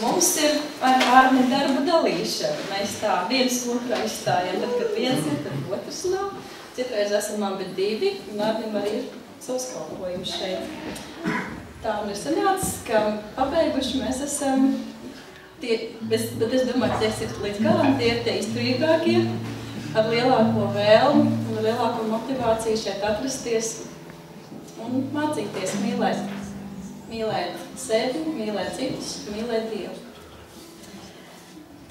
Mums ir ar Arni darba dalīšana. Mēs tā viens otru aizstājam, tad, kad viens ir, tad otrs nav. Citreiz esam abi divi, un Arnim arī ir savs kalpojums šeit. Tā un ir sanācis, ka pabeiguši mēs esam tie, bet es domāju, ka es ir līdz galam tie izturīgākie, ar lielāko vēlmi un ar lielāko motivāciju šeit atrasties un mācīties mīlēt. Mīlēt sevi, mīlēt citus, mīlēt Dievu.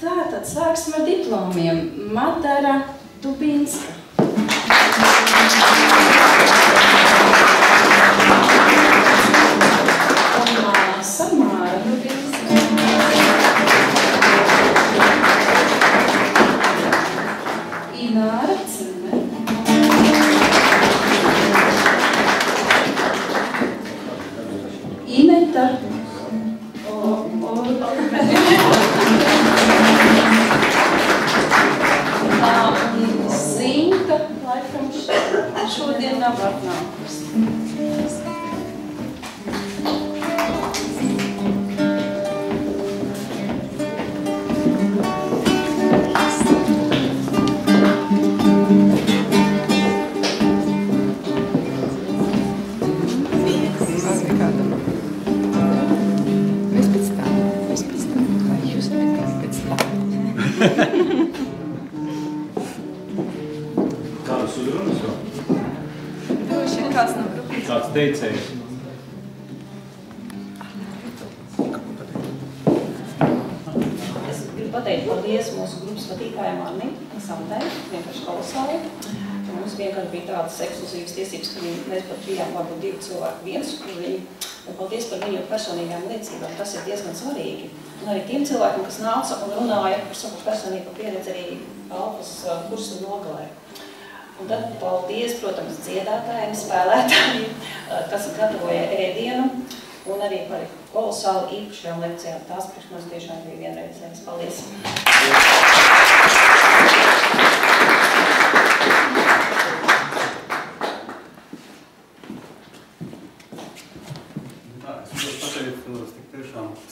Tātad sāksim ar diplomiem. Madara Dubinska. Un māsa Māra Dubinska. Ināra Cimer. Ineta Zinka, laikam šodien nav atnākusi. Kādas uzrunas vēl? Droši ir kāds no grupas. Kāds teicējs? Es gribu pateikt paldies mūsu grupas vadītājiem Arnim un Sandai, vienkārši kolosāli. Mums vienkārši bija tādas ekskluzīvas tiesības, ka mēs pat bijām varbūt 2 cilvēki viens, kur viņi, un paldies par viņu personīgām liecībām, tas ir diezgan svarīgi. Un arī tiem cilvēkiem, kas nāca un runāja par savu personīgu pieredzi arī Alfas kursu nogalē. Un tad paldies, protams, dziedātājiem, spēlētājiem, kas gatavoja ēdienu, un arī par kolosāli īpašajām lekcijām. Tās priekš mums tiešām bija vienreizējas. Paldies!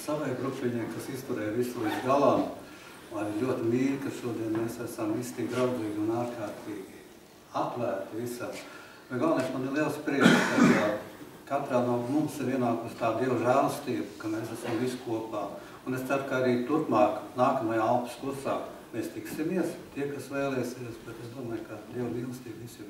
Savai grupiņai, kas izturēja visu līdz galam, lai ļoti mīļi, ka šodien mēs esam visi tik draudzīgi un ārkārtīgi atvērti visam. Bet galvenais man ir liels prieks, ka katrā no mums ir ienākusi tā Dieva žēlastība, ka mēs esam visi kopā. Un es ceru, ka arī turpmāk, nākamajā Alpas kursā mēs tiksimies, tie, kas vēlēsies, bet es domāju, ka Dieva mīlestība visi ir